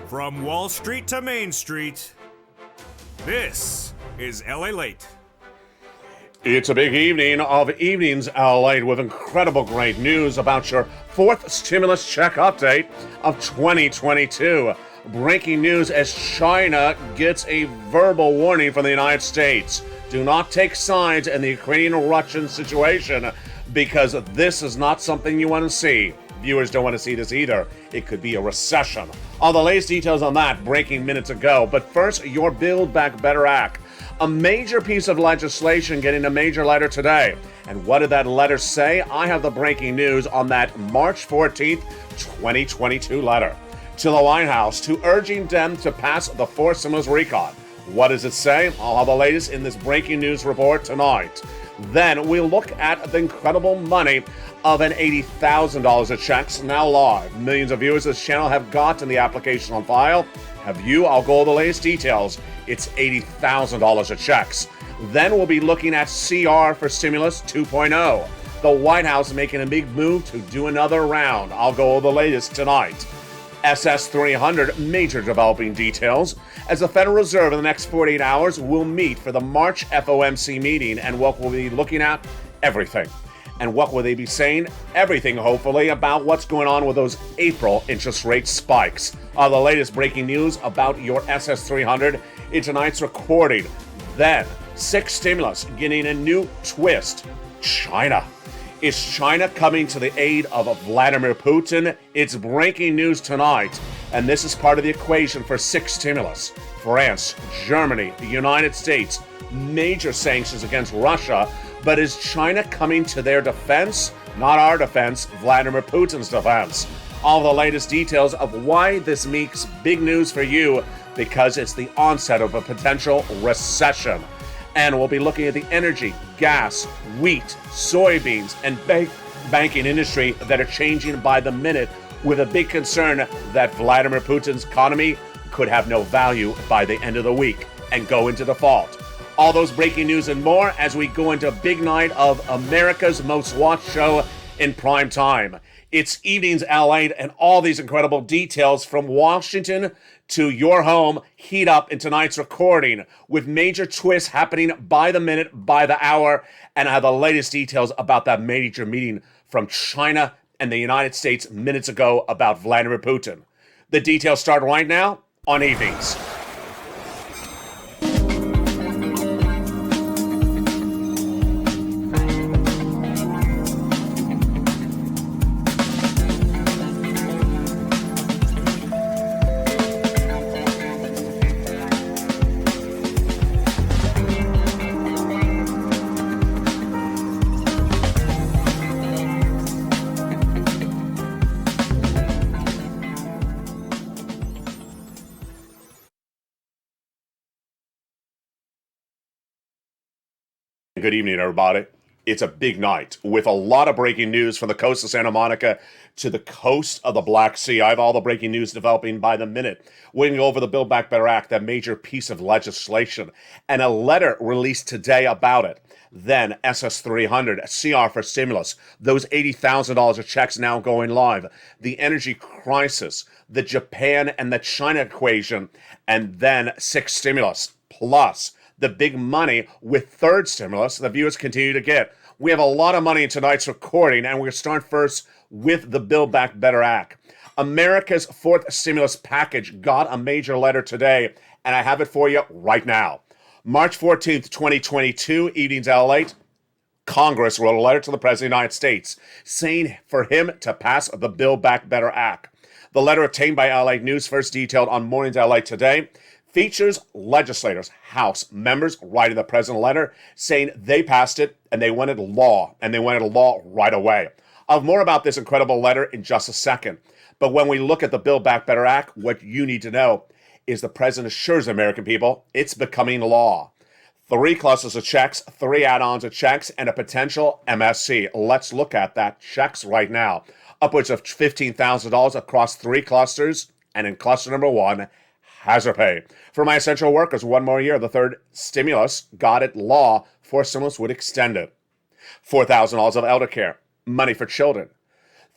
From Wall Street to Main Street, this is LALATE. It's a big evening of evenings, LALATE, with incredible great news about your fourth stimulus check update of 2022. Breaking news as China gets a verbal warning from the United States. Do not take sides in the Ukrainian-Russian situation because this is not something you want to see. Viewers don't want to see this either. It could be a recession. All the latest details on that breaking minutes ago. But first, your Build Back Better Act. A major piece of legislation getting a major letter today. And what did that letter say? I have the breaking news on that March 14th, 2022 letter to the White House to urging them to pass the fourth stimulus recon. What does it say? I'll have the latest in this breaking news report tonight. Then we'll look at the incredible money of an $80,000 of checks now live. Millions of viewers of this channel have gotten the application on file. Have you? I'll go over the latest details. It's $80,000 of checks. Then we'll be looking at CR for Stimulus 2.0. The White House making a big move to do another round. I'll go over the latest tonight. SS 300 major developing details as the Federal Reserve in the next 48 hours will meet for the March FOMC meeting, and what we'll be looking at? Everything. And what will they be saying? Everything, hopefully, about what's going on with those April interest rate spikes. The latest breaking news about your SS 300 in tonight's recording. Then, sixth stimulus getting a new twist. China. Is China coming to the aid of Vladimir Putin? It's breaking news tonight, and this is part of the equation for sixth stimulus. France, Germany, the United States, major sanctions against Russia, but is China coming to their defense? Not our defense, Vladimir Putin's defense. All the latest details of why this makes big news for you, because it's the onset of a potential recession. And we'll be looking at the energy, gas, wheat, soybeans, and banking industry that are changing by the minute, with a big concern that Vladimir Putin's economy could have no value by the end of the week and go into default. All those breaking news and more as we go into a big night of America's most watched show in prime time. It's Evenings LA, and all these incredible details from Washington to your home heat up in tonight's recording, with major twists happening by the minute, by the hour, and I have the latest details about that major meeting from China and the United States minutes ago about Vladimir Putin. The details start right now on Evenings. Good evening, everybody. It's a big night with a lot of breaking news from the coast of Santa Monica to the coast of the Black Sea. I have all the breaking news developing by the minute. We're going to go over the Build Back Better Act, that major piece of legislation, and a letter released today about it. Then SS 300, CR for stimulus, those $80,000 of checks now going live, the energy crisis, the Japan and the China equation, and then sixth stimulus, plus the big money with third stimulus the viewers continue to get. We have a lot of money in tonight's recording, and we're going to start first with the Build Back Better Act. America's fourth stimulus package got a major letter today, and I have it for you right now. March 14th, 2022, Evenings LA, Congress wrote a letter to the President of the United States saying for him to pass the Build Back Better Act. The letter obtained by LA News, first detailed on Mornings LA Today, features legislators, House members writing the president a letter saying they passed it and they wanted law, and they wanted a law right away. I'll have more about this incredible letter in just a second. But when we look at the Build Back Better Act, what you need to know is the president assures the American people it's becoming law. 3 clusters of checks, 3 add-ons of checks, and a potential MSC. Let's look at that. Checks right now. Upwards of $15,000 across 3 clusters, and in cluster number 1, hazard pay. For my essential workers, 1 more year. The third stimulus got it law. 4th stimulus would extend it. $4,000 of elder care, money for children.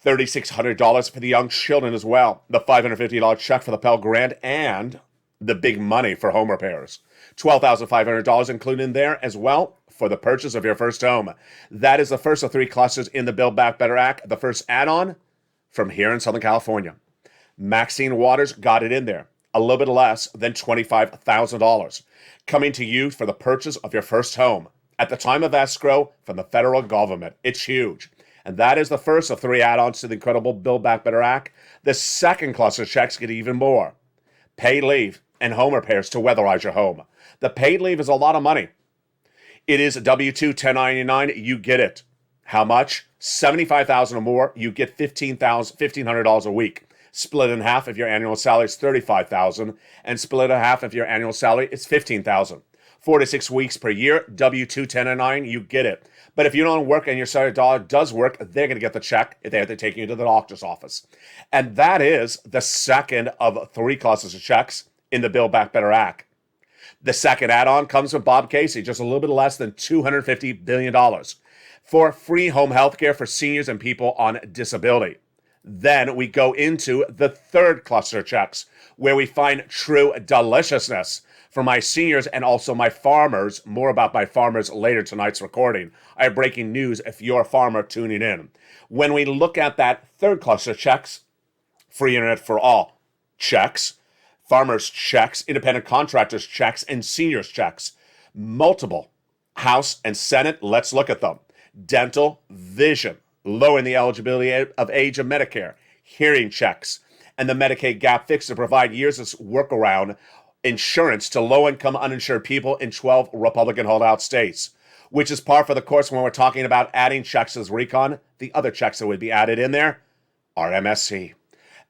$3,600 for the young children as well. The $550 check for the Pell Grant and the big money for home repairs. $12,500 included in there as well for the purchase of your first home. That is the first of three clusters in the Build Back Better Act. The first add-on from here in Southern California. Maxine Waters got it in there. A little bit less than $25,000. Coming to you for the purchase of your first home. At the time of escrow from the federal government. It's huge. And that is the first of three add-ons to the incredible Build Back Better Act. The second cluster checks get even more. Paid leave and home repairs to weatherize your home. The paid leave is a lot of money. It is a W-2 1099. You get it. How much? $75,000 or more. You get $1,500 a week. Split in half if your annual salary is $35,000, and split in half if your annual salary is $15,000. 4 to 6 weeks per year, W-2 1099. You get it. But if you don't work and your salary dollar does work, they're going to get the check if they have to take you to the doctor's office. And that is the second of three classes of checks in the Build Back Better Act. The second add-on comes from Bob Casey, just a little bit less than $250 billion for free home health care for seniors and people on disability. Then we go into the third cluster of checks, where we find true deliciousness for my seniors and also my farmers. More about my farmers later tonight's recording. I have breaking news if you're a farmer tuning in. When we look at that third cluster of checks, free internet for all checks, farmers checks, independent contractors checks, and seniors checks. Multiple House and Senate, let's look at them. Dental, vision, lowering the eligibility of age of Medicare, hearing checks, and the Medicaid gap fix to provide years of workaround insurance to low-income uninsured people in 12 Republican holdout states, which is par for the course when we're talking about adding checks as recon. The other checks that would be added in there are MSC.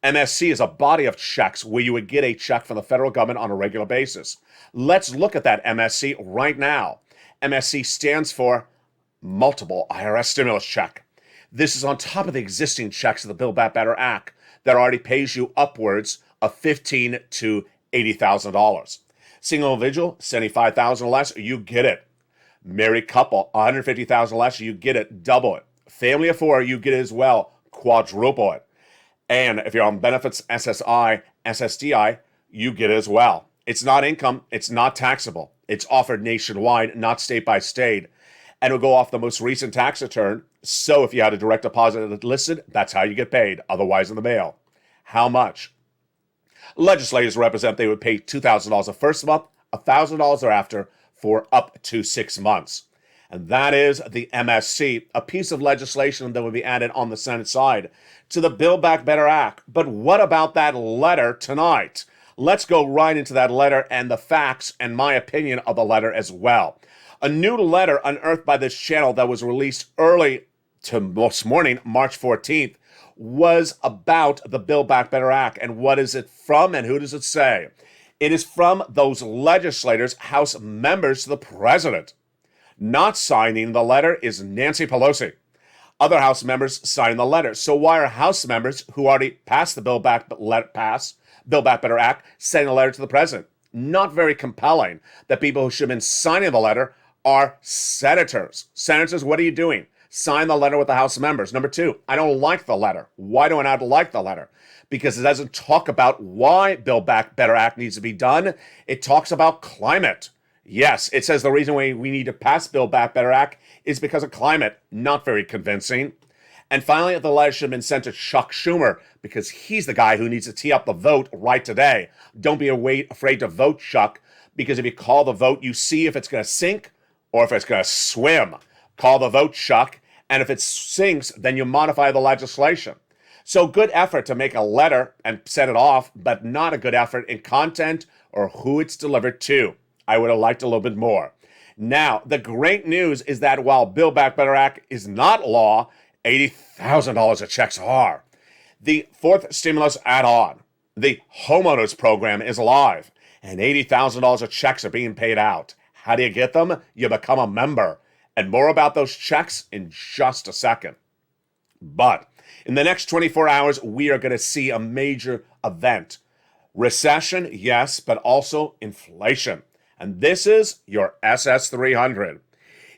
MSC is a body of checks where you would get a check from the federal government on a regular basis. Let's look at that MSC right now. MSC stands for Multiple IRS Stimulus Check. This is on top of the existing checks of the Build Back Better Act that already pays you upwards of $15,000 to $80,000. Single individual, $75,000 less, you get it. Married couple, $150,000 less, you get it, double it. Family of four, you get it as well, quadruple it. And if you're on benefits, SSI, SSDI, you get it as well. It's not income, it's not taxable. It's offered nationwide, not state by state. And it'll go off the most recent tax return. So if you had a direct deposit listed, that's how you get paid, otherwise in the mail. How much? Legislators represent they would pay $2,000 the first month, $1,000 thereafter for up to 6 months. And that is the MSC, a piece of legislation that would be added on the Senate side to the Build Back Better Act. But what about that letter tonight? Let's go right into that letter and the facts and my opinion of the letter as well. A new letter unearthed by this channel that was released early to this morning, March 14th, was about the Build Back Better Act. And what is it from and who does it say? It is from those legislators, House members to the president. Not signing the letter is Nancy Pelosi. Other House members signed the letter. So why are House members who already passed the Build Back Better Act sending a letter to the president? Not very compelling that people who should have been signing the letter are senators. Senators, what are you doing? Sign the letter with the House members. Number two, I don't like the letter. Why do I not like the letter? Because it doesn't talk about why Build Back Better Act needs to be done. It talks about climate. Yes, it says the reason why we need to pass Build Back Better Act is because of climate. Not very convincing. And finally, the letter should have been sent to Chuck Schumer because he's the guy who needs to tee up the vote right today. Don't be afraid to vote, Chuck, because if you call the vote, you see if it's going to sink or if it's going to swim. Call the vote, Chuck, and if it sinks, then you modify the legislation. So good effort to make a letter and send it off, but not a good effort in content or who it's delivered to. I would have liked a little bit more. Now, the great news is that while Build Back Better Act is not law, $80,000 of checks are. The fourth stimulus add-on, the homeowners program, is live, and $80,000 of checks are being paid out. How do you get them? You become a member. And more about those checks in just a second. But in the next 24 hours, we are going to see a major event. Recession, yes, but also inflation. And this is your SS300.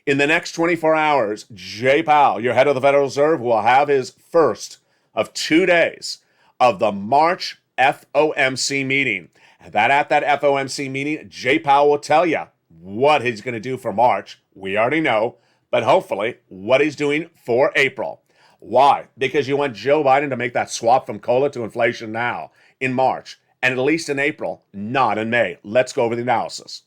In the next 24 hours, Jay Powell, your head of the Federal Reserve, will have his first of 2 days of the March FOMC meeting. And at that FOMC meeting, Jay Powell will tell you what he's going to do for March. We already know, but hopefully what he's doing for April. Why? Because you want Joe Biden to make that swap from COLA to inflation now in March, and at least in April, not in May. Let's go over the analysis.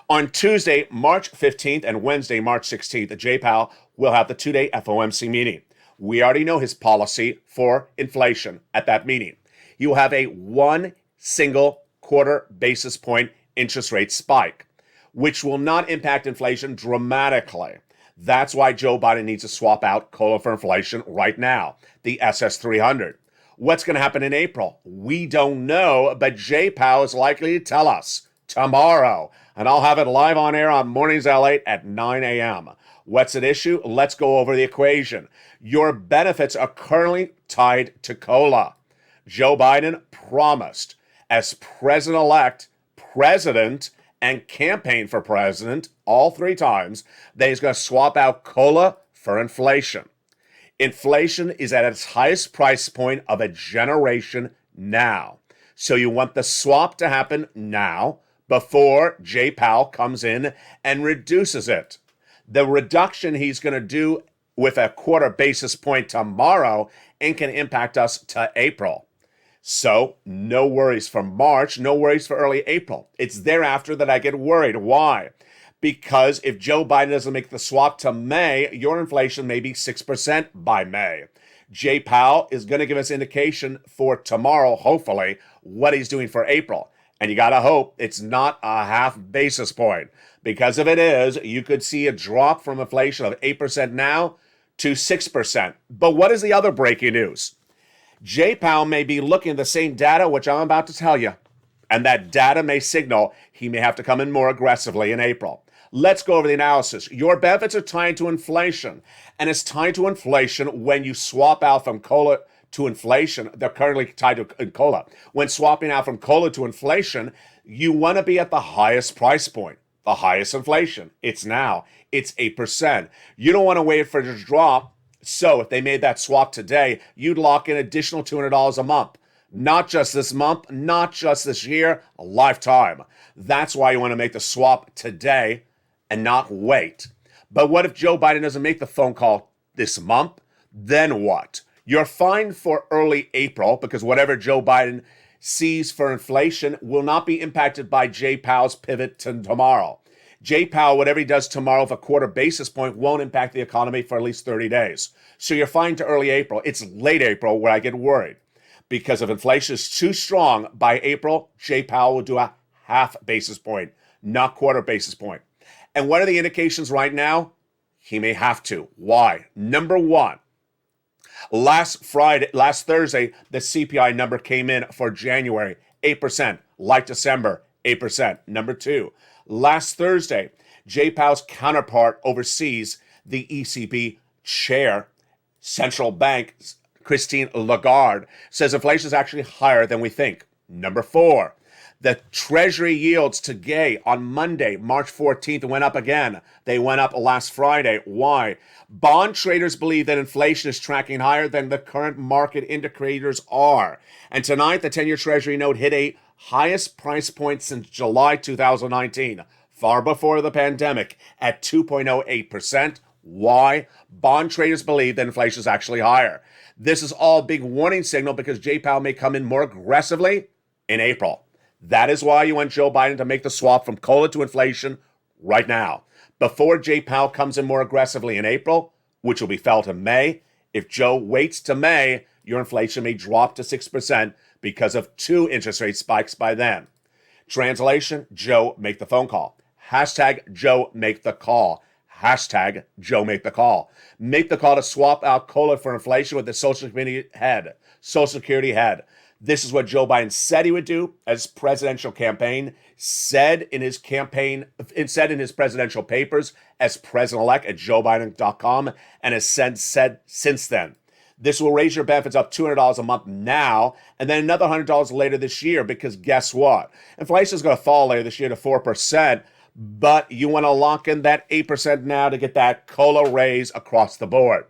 On Tuesday, March 15th and Wednesday, March 16th, Jay Powell will have the 2-day FOMC meeting. We already know his policy for inflation at that meeting. He will have a 1 single quarter basis point interest rate spike, which will not impact inflation dramatically. That's why Joe Biden needs to swap out COLA for inflation right now, the SS 300. What's going to happen in April? We don't know, but Jay Powell is likely to tell us tomorrow, and I'll have it live on air on Mornings LA at 9 a.m. What's at issue? Let's go over the equation. Your benefits are currently tied to COLA. Joe Biden promised, as president-elect, president, and campaign for president, all 3 times, that he's going to swap out COLA for inflation. Inflation is at its highest price point of a generation now. So you want the swap to happen now before Jay Powell comes in and reduces it. The reduction he's going to do with a quarter basis point tomorrow and can impact us to April. So no worries for March, no worries for early April. It's thereafter that I get worried. Why? Because if Joe Biden doesn't make the swap to May, your inflation may be 6% by May. Jay Powell is going to give us indication for tomorrow, hopefully, what he's doing for April. And you got to hope it's not a half basis point. Because if it is, you could see a drop from inflation of 8% now to 6%. But what is the other breaking news? Jay Powell may be looking at the same data, which I'm about to tell you. And that data may signal he may have to come in more aggressively in April. Let's go over the analysis. Your benefits are tied to inflation. And it's tied to inflation when you swap out from COLA to inflation. They're currently tied to COLA. When swapping out from COLA to inflation, you want to be at the highest price point, the highest inflation. It's now. It's 8%. You don't want to wait for it to drop. So if they made that swap today, you'd lock in additional $200 a month. Not just this month, not just this year, a lifetime. That's why you want to make the swap today and not wait. But what if Joe Biden doesn't make the phone call this month? Then what? You're fine for early April because whatever Joe Biden sees for inflation will not be impacted by Jay Powell's pivot to tomorrow. Jay Powell, whatever he does tomorrow with a quarter basis point, won't impact the economy for at least 30 days. So you're fine to early April. It's late April where I get worried. Because if inflation is too strong by April, Jay Powell will do a half basis point, not quarter basis point. And what are the indications right now? He may have to. Why? Number one, last Thursday, the CPI number came in for January, 8%. Like December, 8%. Number two, last Thursday, Jay Powell's counterpart overseas, the ECB chair, central bank, Christine Lagarde, says inflation is actually higher than we think. Number four, the Treasury yields today on Monday, March 14th, went up again. They went up last Friday. Why? Bond traders believe that inflation is tracking higher than the current market indicators are. And tonight, the 10-year Treasury note hit a highest price point since July 2019, far before the pandemic, at 2.08%. Why? Bond traders believe that inflation is actually higher. This is all a big warning signal because Jay Powell may come in more aggressively in April. That is why you want Joe Biden to make the swap from COLA to inflation right now. Before Jay Powell comes in more aggressively in April, which will be felt in May, if Joe waits to May, your inflation may drop to 6% because of 2 interest rate spikes by then. Translation, Joe, make the phone call. Hashtag Joe, make the call. Hashtag Joe, make the call. Make the call to swap out COLA for inflation with the Social Security head. This is what Joe Biden said he would do as presidential campaign, said in his presidential papers as president-elect at joebiden.com, and has said since then. This will raise your benefits up $200 a month now, and then another $100 later this year, because guess what? Inflation is going to fall later this year to 4%, but you want to lock in that 8% now to get that COLA raise across the board.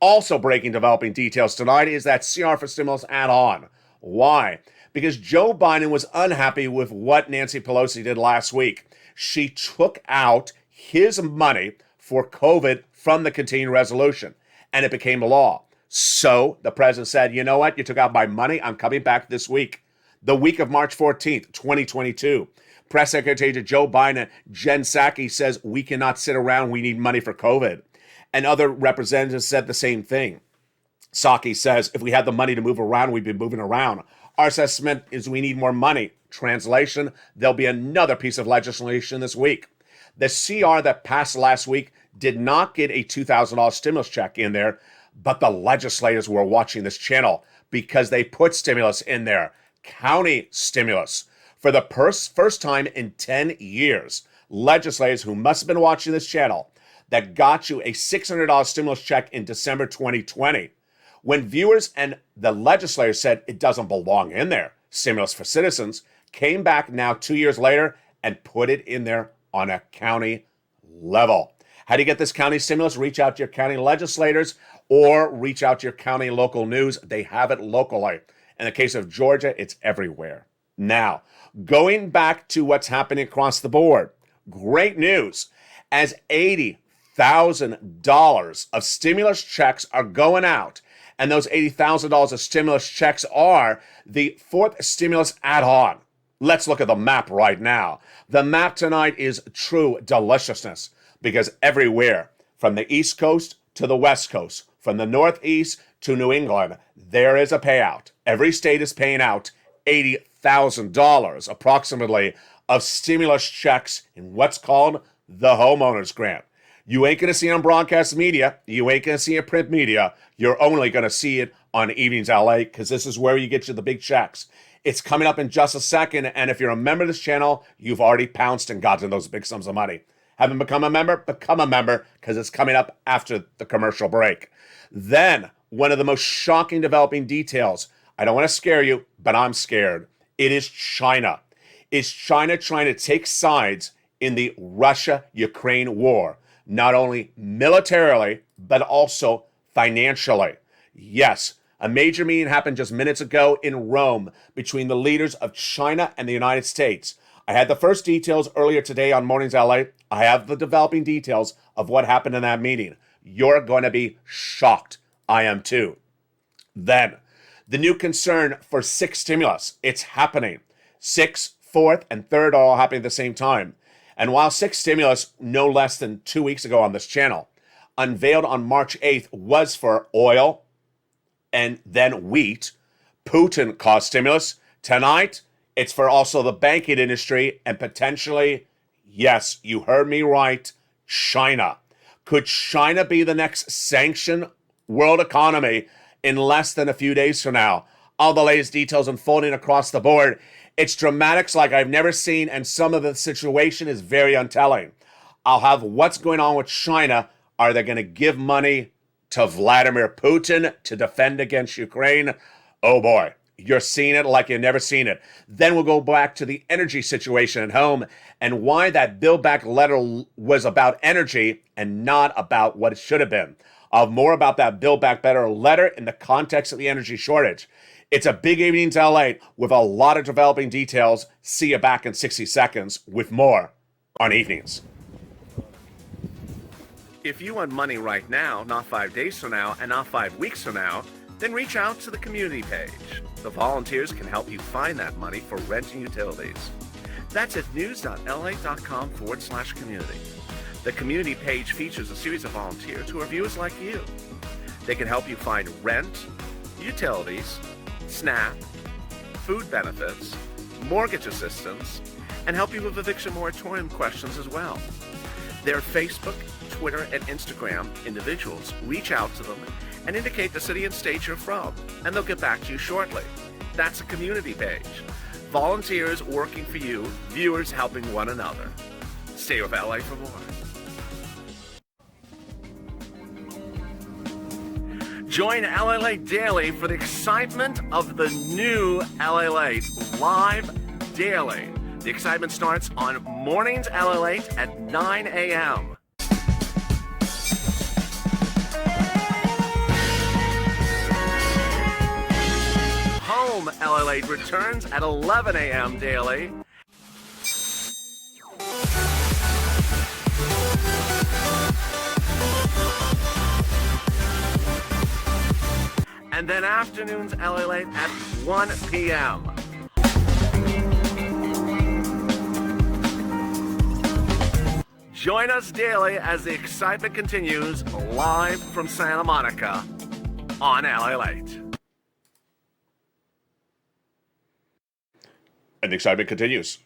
Also breaking developing details tonight is that CR for stimulus add-on. Why? Because Joe Biden was unhappy with what Nancy Pelosi did last week. She took out his money for COVID from the continuing resolution, and it became law. So the president said, you know what? You took out my money. I'm coming back this week. The week of March 14th, 2022. Press Secretary to Joe Biden, Jen Psaki, says we cannot sit around. We need money for COVID. And other representatives said the same thing. Psaki says if we had the money to move around, we'd be moving around. Our assessment is we need more money. Translation, there'll be another piece of legislation this week. The CR that passed last week did not get a $2,000 stimulus check in there, but the legislators were watching this channel because they put stimulus in there. County stimulus. For the first time in 10 years, legislators who must have been watching this channel that got you a $600 stimulus check in December 2020. When viewers and the legislators said it doesn't belong in there, stimulus for citizens, came back now 2 years later and put it in there on a county level. How do you get this county stimulus? Reach out to your county legislators or reach out to your county local news. They have it locally. In the case of Georgia, it's everywhere. Now, going back to what's happening across the board, great news. As $80,000 of stimulus checks are going out, and those $80,000 of stimulus checks are the fourth stimulus add-on. Let's look at the map right now. The map tonight is true deliciousness because everywhere, from the East Coast to the West Coast, from the Northeast to New England, there is a payout. Every state is paying out $80,000 approximately of stimulus checks in what's called the homeowners grant. You ain't going to see it on broadcast media. You ain't going to see it in print media. You're only going to see it on Evenings LA because this is where you get you the big checks. It's coming up in just a second, and if you're a member of this channel, you've already pounced and gotten those big sums of money. Haven't become a member? Become a member because it's coming up after the commercial break. Then, one of the most shocking developing details. I don't want to scare you, but I'm scared. It is China. Is China trying to take sides in the Russia-Ukraine war? Not only militarily, but also financially. Yes, a major meeting happened just minutes ago in Rome between the leaders of China and the United States. I had the first details earlier today on Mornings LA. I have the developing details of what happened in that meeting. You're going to be shocked. I am too. Then, the new concern for sixth stimulus. It's happening. Sixth, fourth, and third are all happening at the same time. And while sixth stimulus, no less than 2 weeks ago on this channel, unveiled on March 8th was for oil and then wheat, Putin caused stimulus. Tonight, it's for also the banking industry and potentially, yes, you heard me right, China. Could China be the next sanctioned world economy in less than a few days from now? All the latest details unfolding across the board. It's dramatics like I've never seen, and some of the situation is very untelling. I'll have what's going on with China. Are they going to give money to Vladimir Putin to defend against Ukraine? Oh boy, you're seeing it like you've never seen it. Then we'll go back to the energy situation at home and why that Build Back letter was about energy and not about what it should have been. I'll have more about that Build Back Better letter in the context of the energy shortage. It's a big evening to LA with a lot of developing details. See you back in 60 seconds with more on Evenings. If you want money right now, not 5 days from now, and not 5 weeks from now, then reach out to the community page. The volunteers can help you find that money for rent and utilities. That's at news.la.com/community. The community page features a series of volunteers who are viewers like you. They can help you find rent, utilities, SNAP, food benefits, mortgage assistance, and help you with eviction moratorium questions as well. Their Facebook, Twitter, and Instagram individuals reach out to them and indicate the city and state you're from, and they'll get back to you shortly. That's a community page. Volunteers working for you, viewers helping one another. Stay with LA for more. Join LALATE Daily for the excitement of the new LALATE live daily. The excitement starts on Mornings LALATE at 9 a.m. home. LALATE returns at 11 a.m. daily. And then afternoons LALATE at 1 p.m. Join us daily as the excitement continues live from Santa Monica on LALATE. And the excitement continues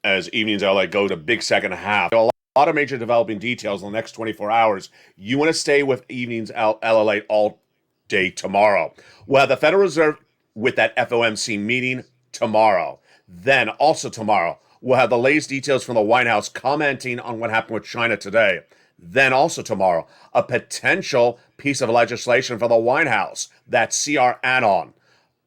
as evenings LA go to big second half. A lot of major developing details in the next 24 hours. You want to stay with evenings LA all day tomorrow. We'll have the Federal Reserve with that FOMC meeting tomorrow. Then also tomorrow, we'll have the latest details from the White House commenting on what happened with China today. Then also tomorrow, a potential piece of legislation for the White House, that CR add-on.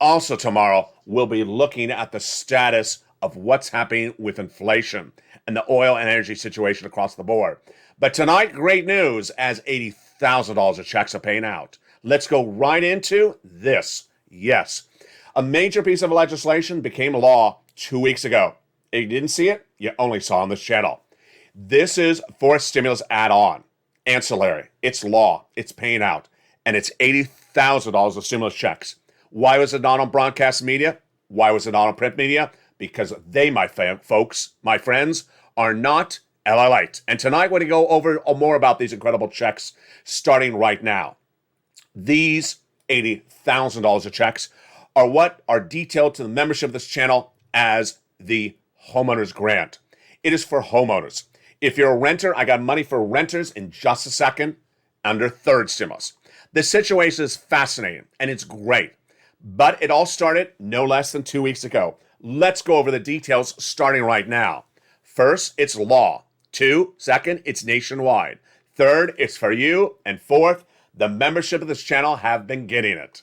Also tomorrow, we'll be looking at the status of what's happening with inflation and the oil and energy situation across the board. But tonight, great news as $80,000 of checks are paying out. Let's go right into this. Yes, a major piece of legislation became law 2 weeks ago. If you didn't see it, you only saw on this channel. This is for a stimulus add-on, ancillary. It's law. It's paying out. And it's $80,000 of stimulus checks. Why was it not on broadcast media? Why was it not on print media? Because they, my folks, my friends, are not LALATE. And tonight we're going to go over more about these incredible checks starting right now. These $80,000 of checks are what are detailed to the membership of this channel as the homeowner's grant. It is for homeowners. If you're a renter, I got money for renters in just a second under third stimulus. This situation is fascinating and it's great, but it all started no less than 2 weeks ago. Let's go over the details starting right now. First, it's law. Second, it's nationwide. Third, it's for you. And fourth, the membership of this channel have been getting it.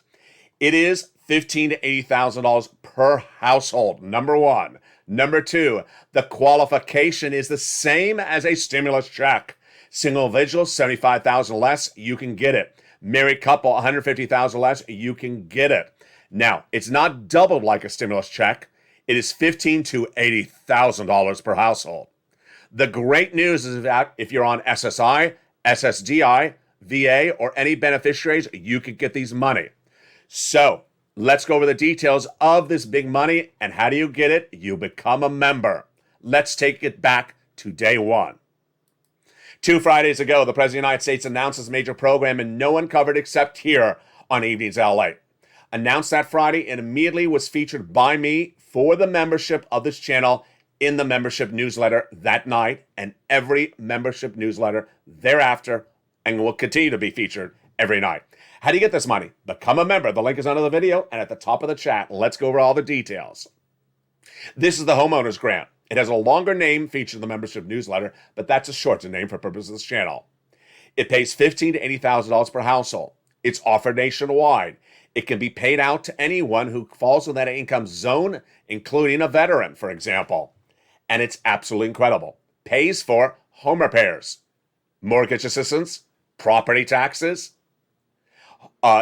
It is $15,000 to $80,000 per household, number one. Number two, the qualification is the same as a stimulus check. Single individual, $75,000 less, you can get it. Married couple, $150,000 less, you can get it. Now, it's not doubled like a stimulus check. It is $15,000 to $80,000 per household. The great news is that if you're on SSI, SSDI, VA, or any beneficiaries, you can get these money. So let's go over the details of this big money and how do you get it? You become a member. Let's take it back to day one. 2 Fridays ago, the President of the United States announced this major program and no one covered except here on Evenings LA. Announced that Friday and immediately was featured by me for the membership of this channel in the membership newsletter that night and every membership newsletter thereafter, and will continue to be featured every night. How do you get this money? Become a member. The link is under the video and at the top of the chat. Let's go over all the details. This is the homeowner's grant. It has a longer name featured in the membership newsletter, but that's a shortened name for purposes of this channel. It pays $15,000 to $80,000 per household. It's offered nationwide. It can be paid out to anyone who falls in that income zone, including a veteran, for example. And it's absolutely incredible. Pays for home repairs, mortgage assistance, property taxes,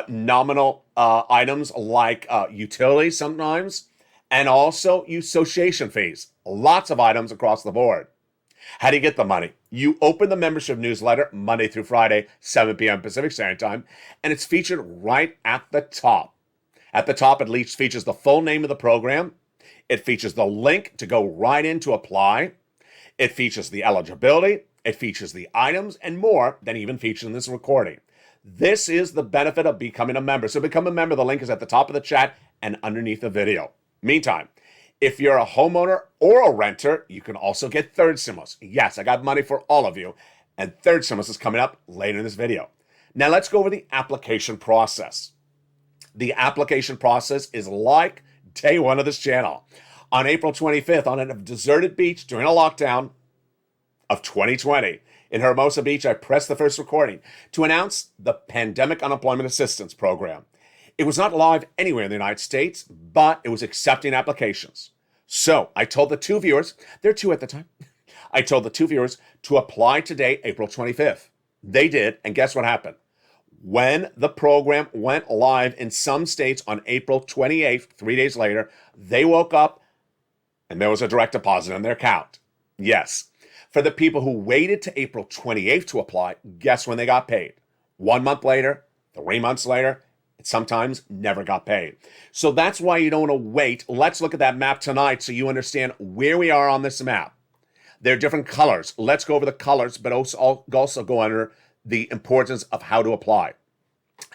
nominal items like utilities sometimes, and also association fees. Lots of items across the board. How do you get the money? You open the membership newsletter Monday through Friday, 7 p.m. Pacific Standard Time, and it's featured right at the top. At the top, at least, features the full name of the program. It features the link to go right in to apply. It features the eligibility. It features the items and more than even featured in this recording. This is the benefit of becoming a member. So become a member. The link is at the top of the chat and underneath the video. Meantime, if you're a homeowner or a renter, you can also get third stimulus. Yes, I got money for all of you. And third stimulus is coming up later in this video. Now let's go over the application process. The application process is like day one of this channel. On April 25th, on a deserted beach during a lockdown of 2020, in Hermosa Beach, I pressed the first recording to announce the Pandemic Unemployment Assistance Program. It was not live anywhere in the United States, but it was accepting applications. So I told the two viewers, there are two at the time, I told the two viewers to apply today, April 25th. They did, and guess what happened? When the program went live in some states on April 28th, 3 days later, they woke up and there was a direct deposit in their account. Yes. For the people who waited to April 28th to apply, guess when they got paid? 1 month later, 3 months later, and sometimes never got paid. So that's why you don't want to wait. Let's look at that map tonight so you understand where we are on this map. There are different colors. Let's go over the colors, but also go under the importance of how to apply.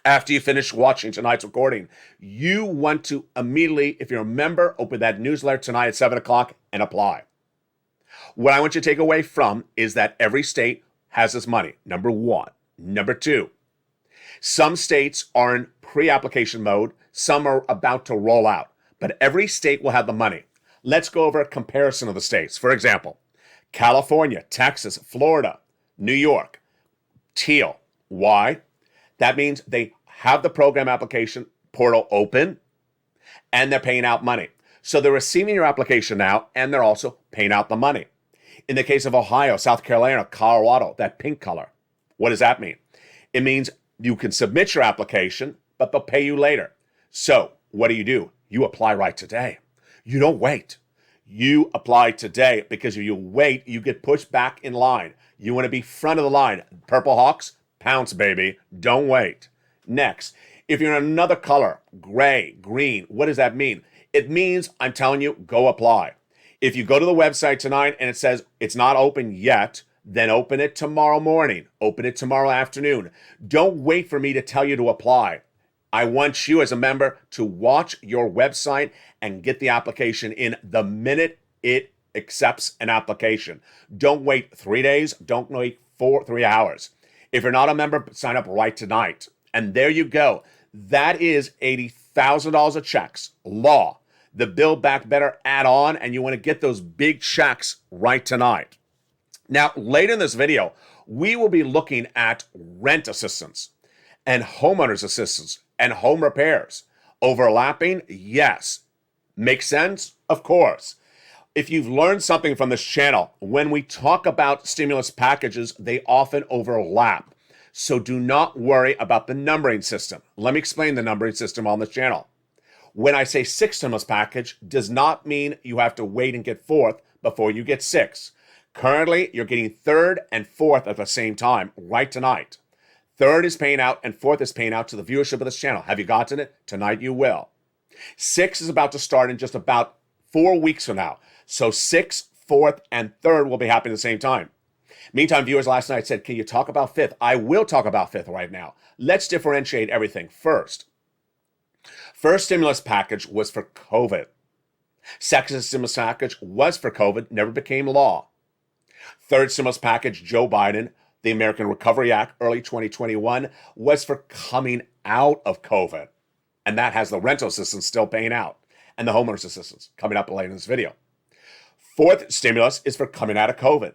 After you finish watching tonight's recording, you want to immediately, if you're a member, open that newsletter tonight at 7 o'clock and apply. What I want you to take away from is that every state has this money, number one. Number two, some states are in pre-application mode, some are about to roll out, but every state will have the money. Let's go over a comparison of the states. For example, California, Texas, Florida, New York, teal. Why? That means they have the program application portal open and they're paying out money. So they're receiving your application now and they're also paying out the money. In the case of Ohio, South Carolina, Colorado, that pink color, what does that mean? It means you can submit your application, but they'll pay you later. So what do? You apply right today. You don't wait. You apply today because if you wait, you get pushed back in line. You want to be front of the line. Purple Hawks, pounce, baby. Don't wait. Next, if you're in another color, gray, green, what does that mean? It means, I'm telling you, go apply. If you go to the website tonight and it says it's not open yet, then open it tomorrow morning. Open it tomorrow afternoon. Don't wait for me to tell you to apply. I want you as a member to watch your website and get the application in the minute it accepts an application. Don't wait 3 days. Don't wait 3 hours. If you're not a member, sign up right tonight. And there you go. That is $80,000 of checks. Law. The Build Back Better add-on, and you want to get those big checks right tonight. Now, later in this video, we will be looking at rent assistance and homeowners assistance and home repairs. Overlapping? Yes. Make sense? Of course. If you've learned something from this channel, when we talk about stimulus packages, they often overlap. So do not worry about the numbering system. Let me explain the numbering system on this channel. When I say 6 stimulus package, does not mean you have to wait and get 4th before you get 6. Currently, you're getting 3rd and 4th at the same time, right tonight. 3rd is paying out and 4th is paying out to the viewership of this channel. Have you gotten it? Tonight you will. 6 is about to start in just about 4 weeks from now. So 6th, 4th, and 3rd will be happening at the same time. Meantime, viewers last night said, can you talk about 5th? I will talk about 5th right now. Let's differentiate everything first. First stimulus package was for COVID. Second stimulus package was for COVID, never became law. Third stimulus package, Joe Biden, the American Recovery Act, early 2021, was for coming out of COVID. And that has the rental assistance still paying out and the homeowners assistance coming up later in this video. Fourth stimulus is for coming out of COVID.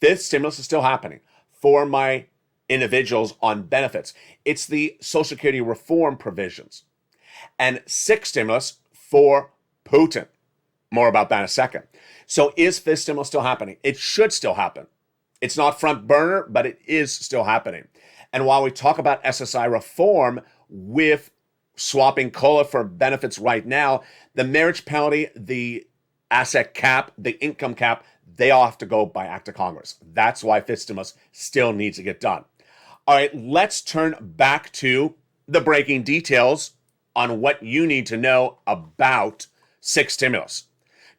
Fifth stimulus is still happening for my individuals on benefits. It's the Social Security reform provisions. And sixth stimulus for Putin. More about that in a second. So is fifth stimulus still happening? It should still happen. It's not front burner, but it is still happening. And while we talk about SSI reform with swapping COLA for benefits right now, the marriage penalty, the asset cap, the income cap, they all have to go by act of Congress. That's why fifth stimulus still needs to get done. All right, let's turn back to the breaking details on what you need to know about sixth stimulus.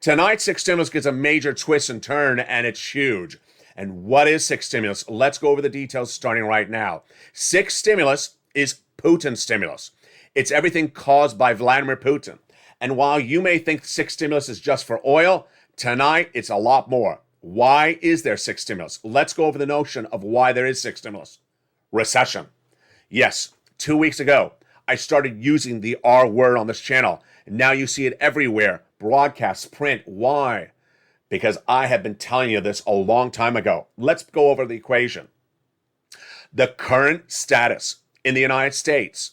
Tonight's sixth stimulus gets a major twist and turn, and it's huge. And what is sixth stimulus? Let's go over the details starting right now. Sixth stimulus is Putin's stimulus. It's everything caused by Vladimir Putin. And while you may think sixth stimulus is just for oil, tonight it's a lot more. Why is there sixth stimulus? Let's go over the notion of why there is sixth stimulus. Recession. Yes, 2 weeks ago, I started using the R word on this channel. And now you see it everywhere. Broadcast, print. Why? Because I have been telling you this a long time ago. Let's go over the equation. The current status in the United States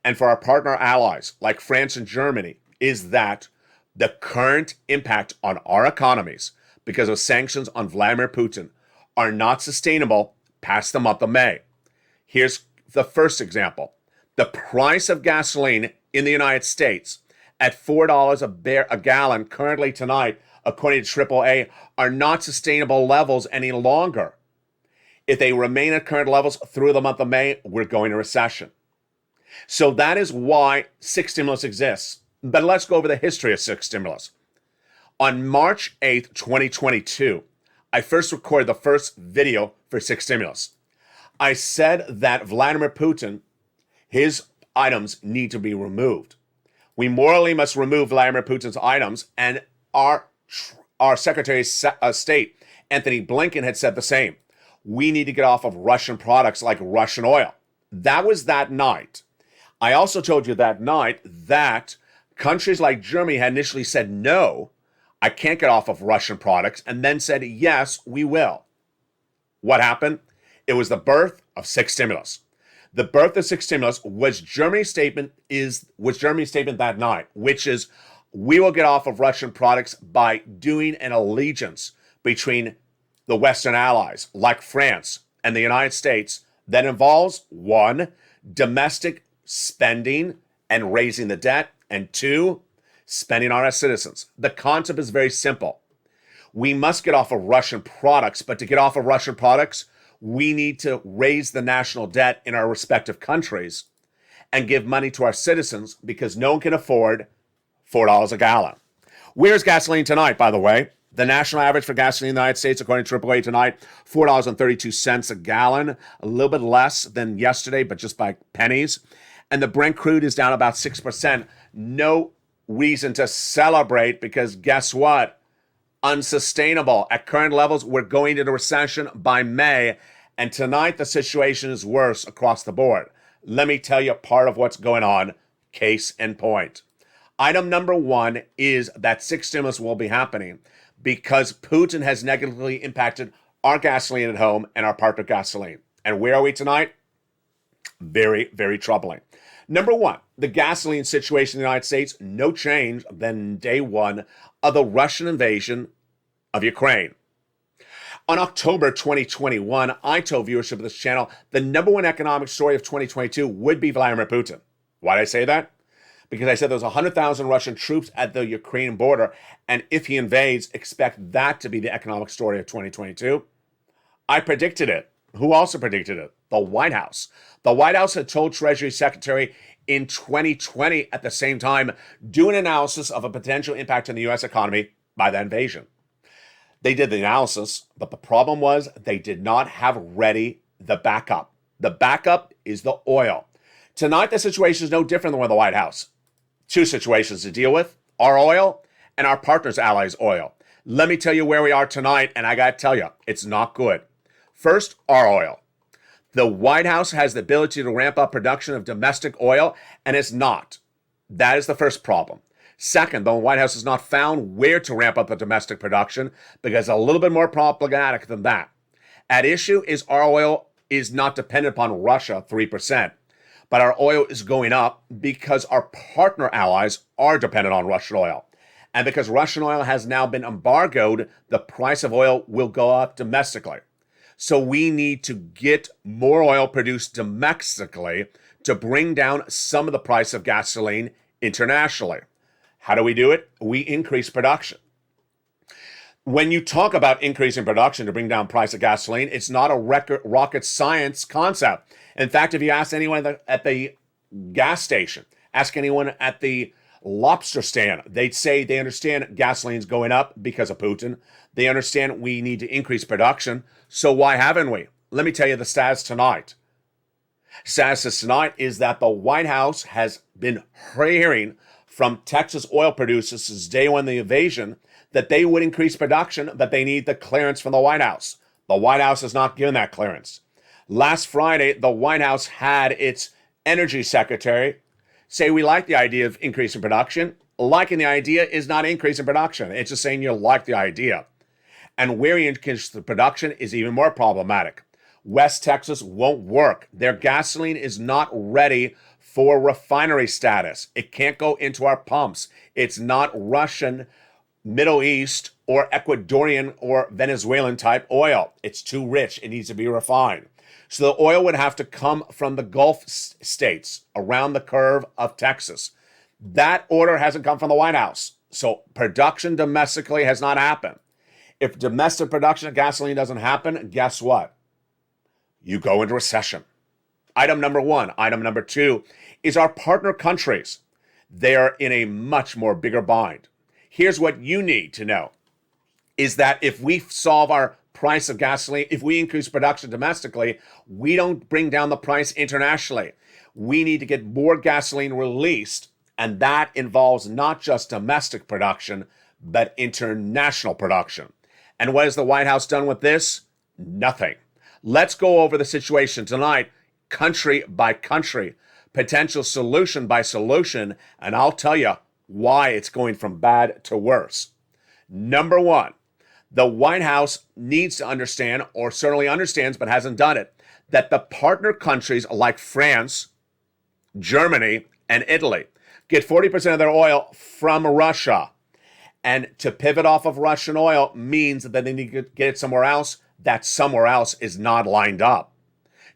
and for our partner allies like France and Germany is that the current impact on our economies because of sanctions on Vladimir Putin are not sustainable past the month of May. Here's the first example. The price of gasoline in the United States at $4 a gallon currently tonight, according to AAA, are not sustainable levels any longer. If they remain at current levels through the month of May, we're going to recession. So that is why six stimulus exists. But let's go over the history of six stimulus. On March 8th, 2022, I first recorded the first video for six stimulus. I said that Vladimir Putin, his items need to be removed. We morally must remove Vladimir Putin's items, and our Secretary of State, Anthony Blinken, had said the same. We need to get off of Russian products like Russian oil. That was that night. I also told you that night that countries like Germany had initially said, no, I can't get off of Russian products, and then said, yes, we will. What happened? It was the birth of six stimulus. The birth of six stimulus was Germany's statement that night, which is, we will get off of Russian products by doing an allegiance between the Western allies, like France and the United States, that involves, one, domestic spending and raising the debt, and two, spending on our citizens. The concept is very simple. We must get off of Russian products, but to get off of Russian products, we need to raise the national debt in our respective countries and give money to our citizens because no one can afford $4 a gallon. Where's gasoline tonight, by the way? The national average for gasoline in the United States, according to AAA tonight, $4.32 a gallon, a little bit less than yesterday, but just by pennies. And the Brent crude is down about 6%. No reason to celebrate because guess what? Unsustainable. At current levels, we're going into recession by May. And tonight, the situation is worse across the board. Let me tell you part of what's going on. Case in point. Item number one is that six stimulus will be happening because Putin has negatively impacted our gasoline at home and our partner gasoline. And where are we tonight? Very, very troubling. Number one, the gasoline situation in the United States, no change than day one of the Russian invasion of Ukraine. On October 2021, I told viewership of this channel the number one economic story of 2022 would be Vladimir Putin. Why did I say that? Because I said there's 100,000 Russian troops at the Ukrainian border, and if he invades, expect that to be the economic story of 2022. I predicted it. Who also predicted it? The White House. The White House had told Treasury Secretary in 2020 at the same time, do an analysis of a potential impact on the U.S. economy by the invasion. They did the analysis, but the problem was they did not have ready the backup. The backup is the oil. Tonight, the situation is no different than with the White House. Two situations to deal with, our oil and our partners' allies' oil. Let me tell you where we are tonight, and I got to tell you, it's not good. First, our oil. The White House has the ability to ramp up production of domestic oil, and it's not. That is the first problem. Second, the White House has not found where to ramp up the domestic production because it's a little bit more problematic than that. At issue is our oil is not dependent upon Russia, 3%, but our oil is going up because our partner allies are dependent on Russian oil. And because Russian oil has now been embargoed, the price of oil will go up domestically. So we need to get more oil produced domestically to bring down some of the price of gasoline internationally. How do we do it? We increase production. When you talk about increasing production to bring down price of gasoline, it's not a rocket science concept. In fact, if you ask anyone at the gas station, ask anyone at the lobster stand, they'd say they understand gasoline's going up because of Putin. They understand we need to increase production. So why haven't we? Let me tell you the status tonight. Status tonight is that the White House has been hearing from Texas oil producers since day one of the invasion that they would increase production, but they need the clearance from the White House. The White House has not given that clearance. Last Friday, the White House had its energy secretary say, we like the idea of increasing production. Liking the idea is not increasing production. It's just saying you like the idea. And where you increase the production is even more problematic. West Texas won't work. Their gasoline is not ready for refinery status. It can't go into our pumps. It's not Russian, Middle East, or Ecuadorian or Venezuelan type oil. It's too rich. It needs to be refined. So the oil would have to come from the Gulf states around the curve of Texas. That order hasn't come from the White House. So production domestically has not happened. If domestic production of gasoline doesn't happen, guess what? You go into recession. Item number one. Item number two is our partner countries. They are in a much more bigger bind. Here's what you need to know is that if we solve our price of gasoline, if we increase production domestically, we don't bring down the price internationally. We need to get more gasoline released, and that involves not just domestic production, but international production. And what has the White House done with this? Nothing. Let's go over the situation tonight, country by country, potential solution by solution, and I'll tell you why it's going from bad to worse. Number one, the White House needs to understand, or certainly understands but hasn't done it, that the partner countries like France, Germany, and Italy get 40% of their oil from Russia. And to pivot off of Russian oil means that they need to get it somewhere else. That somewhere else is not lined up.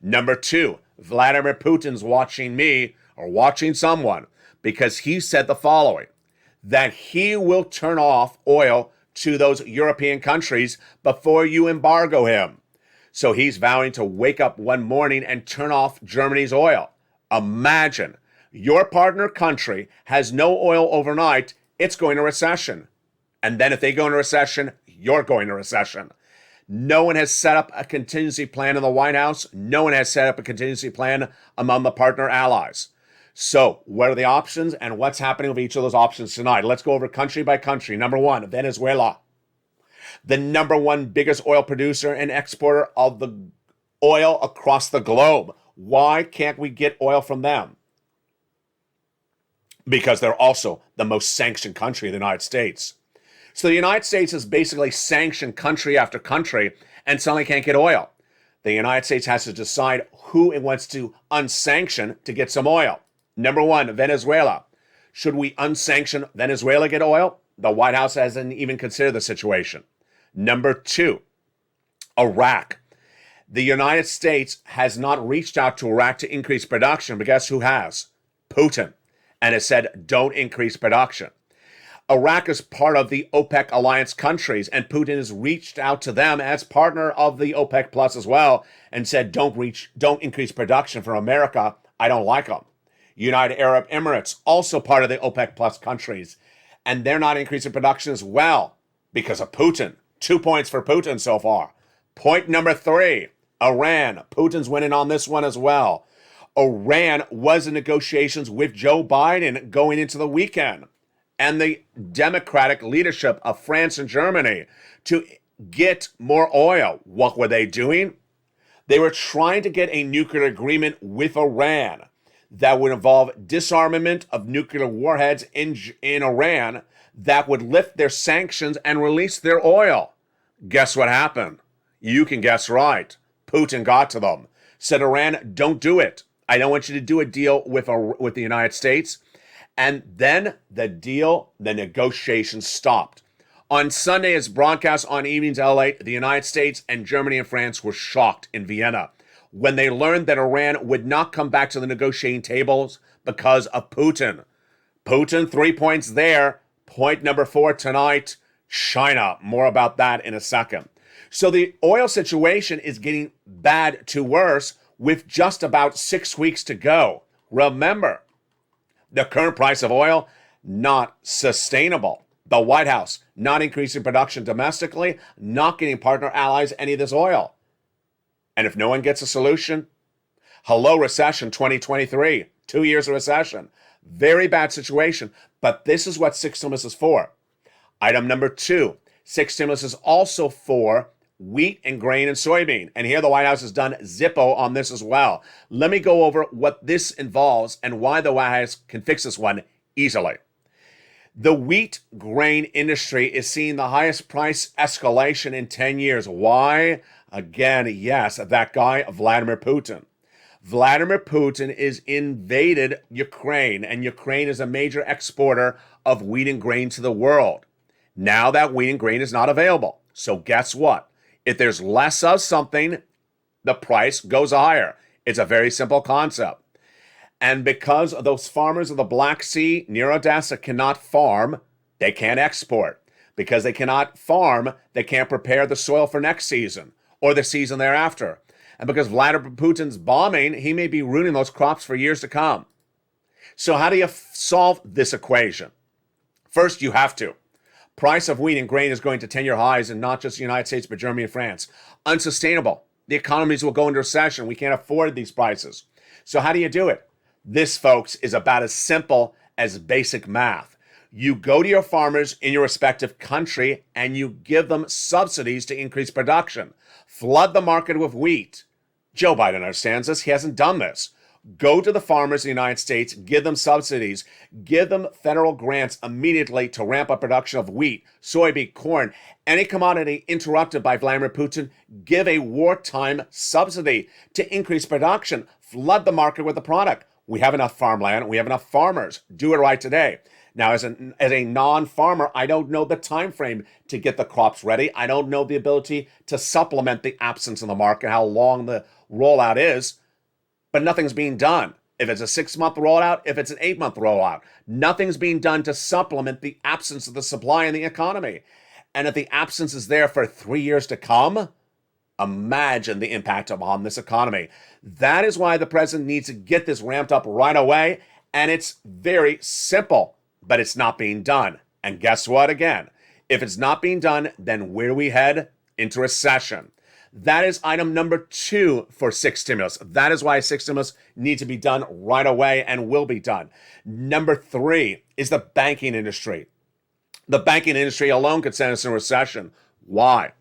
Number two, Vladimir Putin's watching me or watching someone because he said the following, that he will turn off oil to those European countries before you embargo him. So he's vowing to wake up one morning and turn off Germany's oil. Imagine your partner country has no oil overnight, it's going to recession. And then if they go into recession, you're going to recession. No one has set up a contingency plan in the White House. No one has set up a contingency plan among the partner allies. So what are the options and what's happening with each of those options tonight? Let's go over country by country. Number one, Venezuela. The number one biggest oil producer and exporter of the oil across the globe. Why can't we get oil from them? Because they're also the most sanctioned country in the United States. So the United States is basically sanctioned country after country and suddenly can't get oil. The United States has to decide who it wants to unsanction to get some oil. Number one, Venezuela. Should we unsanction Venezuela get oil? The White House hasn't even considered the situation. Number two, Iraq. The United States has not reached out to Iraq to increase production, but guess who has? Putin. And has said, don't increase production. Iraq is part of the OPEC alliance countries, and Putin has reached out to them as partner of the OPEC Plus as well, and said, don't increase production for America. I don't like them. United Arab Emirates, also part of the OPEC Plus countries, and they're not increasing production as well because of Putin. 2 points for Putin so far. Point number three, Iran. Putin's winning on this one as well. Iran was in negotiations with Joe Biden going into the weekend and the democratic leadership of France and Germany to get more oil. What were they doing? They were trying to get a nuclear agreement with Iran that would involve disarmament of nuclear warheads in Iran that would lift their sanctions and release their oil. Guess what happened? You can guess right. Putin got to them. Said, Iran, don't do it. I don't want you to do a deal with the United States. And then the negotiations stopped. On Sunday, as broadcast on Evenings LALATE, the United States and Germany and France were shocked in Vienna when they learned that Iran would not come back to the negotiating tables because of Putin. Putin, 3 points there. Point number four tonight, China. More about that in a second. So the oil situation is getting bad to worse with just about 6 weeks to go. Remember, the current price of oil, not sustainable. The White House not increasing production domestically, not getting partner allies any of this oil. And if no one gets a solution, hello recession 2023, 2 years of recession. Very bad situation, but this is what six stimulus is for. Item number two, six stimulus is also for wheat and grain and soybean. And here the White House has done Zippo on this as well. Let me go over what this involves and why the White House can fix this one easily. The wheat grain industry is seeing the highest price escalation in 10 years. Why? Again, yes, that guy, Vladimir Putin. Vladimir Putin is invaded Ukraine, and Ukraine is a major exporter of wheat and grain to the world. Now that wheat and grain is not available. So guess what? If there's less of something, the price goes higher. It's a very simple concept. And because those farmers of the Black Sea near Odessa cannot farm, they can't export. Because they cannot farm, they can't prepare the soil for next season or the season thereafter. And because Vladimir Putin's bombing, he may be ruining those crops for years to come. So how do you solve this equation? First, you have to. Price of wheat and grain is going to 10-year highs in not just the United States, but Germany and France. Unsustainable. The economies will go into recession. We can't afford these prices. So how do you do it? This, folks, is about as simple as basic math. You go to your farmers in your respective country and you give them subsidies to increase production. Flood the market with wheat. Joe Biden understands this. He hasn't done this. Go to the farmers in the United States, give them subsidies, give them federal grants immediately to ramp up production of wheat, soybean, corn, any commodity interrupted by Vladimir Putin. Give a wartime subsidy to increase production. Flood the market with the product. We have enough farmland. We have enough farmers. Do it right today. Now, as a non-farmer, I don't know the time frame to get the crops ready. I don't know the ability to supplement the absence in the market, how long the rollout is, but nothing's being done. If it's a 6-month rollout, if it's an 8-month rollout, nothing's being done to supplement the absence of the supply in the economy. And if the absence is there for 3 years to come, imagine the impact upon this economy. That is why the president needs to get this ramped up right away. And it's very simple, but it's not being done. And guess what? Again, if it's not being done, then where do we head? Into recession. That is item number 2 for 6 stimulus. That is why 6 stimulus needs to be done right away and will be done. Number 3 is the banking industry. The banking industry alone could send us in recession. Why?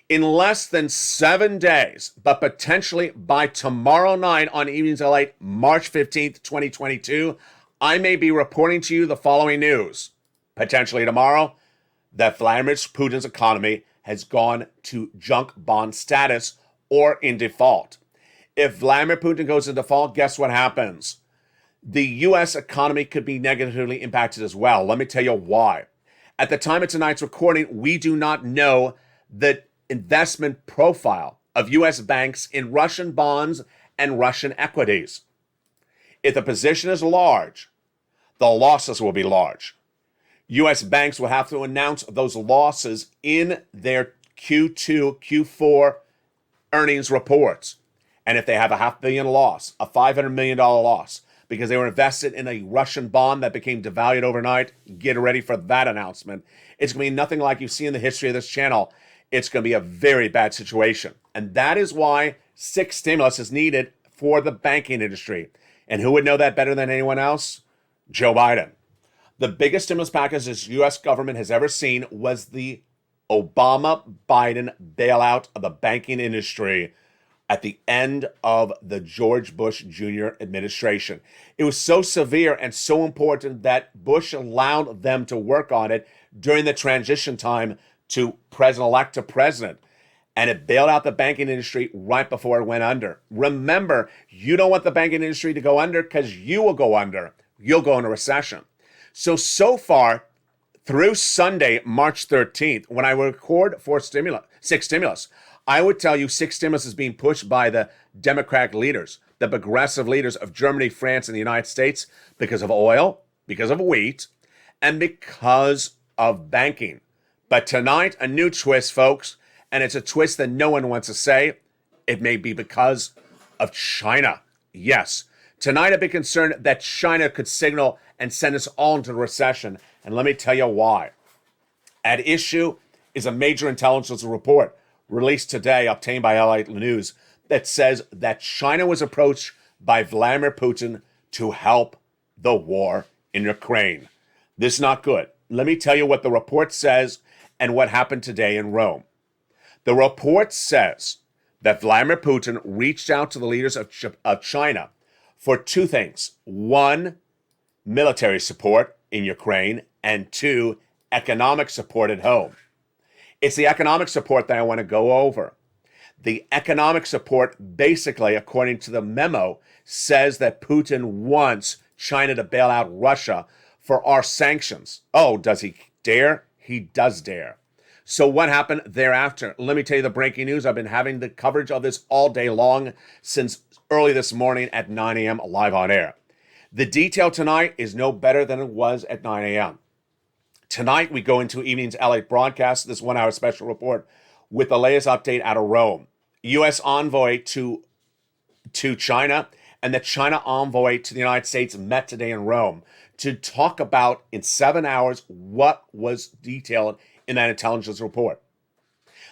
In less than 7 days, but potentially by tomorrow night on Evenings LALATE, March 15th, 2022, I may be reporting to you the following news. Potentially tomorrow, that Vladimir Putin's economy has gone to junk bond status or in default. If Vladimir Putin goes in default, guess what happens? The U.S. economy could be negatively impacted as well. Let me tell you why. At the time of tonight's recording, we do not know the investment profile of U.S. banks in Russian bonds and Russian equities. If the position is large, the losses will be large. U.S. banks will have to announce those losses in their Q2, Q4 earnings reports. And if they have a $500 million loss, a $500 million loss, because they were invested in a Russian bond that became devalued overnight, get ready for that announcement. It's going to be nothing like you've seen in the history of this channel. It's going to be a very bad situation. And that is why 6 stimulus is needed for the banking industry. And who would know that better than anyone else? Joe Biden. The biggest stimulus package this U.S. government has ever seen was the Obama-Biden bailout of the banking industry at the end of the George Bush Jr. administration. It was so severe and so important that Bush allowed them to work on it during the transition time to president-elect to president. And it bailed out the banking industry right before it went under. Remember, you don't want the banking industry to go under because you will go under. You'll go into recession. So far, through Sunday, March 13th, when I record for 6 stimulus, I would tell you 6 stimulus is being pushed by the Democratic leaders, the progressive leaders of Germany, France, and the United States because of oil, because of wheat, and because of banking. But tonight, a new twist, folks, and it's a twist that no one wants to say. It may be because of China. Yes, tonight I've been concerned that China could signal and send us all into recession. And let me tell you why. At issue is a major intelligence report released today, obtained by LALATE News, that says that China was approached by Vladimir Putin to help the war in Ukraine. This is not good. Let me tell you what the report says and what happened today in Rome. The report says that Vladimir Putin reached out to the leaders of China for 2 things. 1, military support in Ukraine, and 2, economic support at home. It's the economic support that I want to go over. The economic support, basically, according to the memo, says that Putin wants China to bail out Russia for our sanctions. Oh, does he dare? He does dare. So what happened thereafter? Let me tell you the breaking news. I've been having the coverage of this all day long since early this morning at 9 a.m. live on air. The detail tonight is no better than it was at 9 a.m. Tonight, we go into evening's LATE broadcast, this 1 hour special report with the latest update out of Rome. U.S. envoy to China and the China envoy to the United States met today in Rome to talk about, in 7 hours, what was detailed in that intelligence report.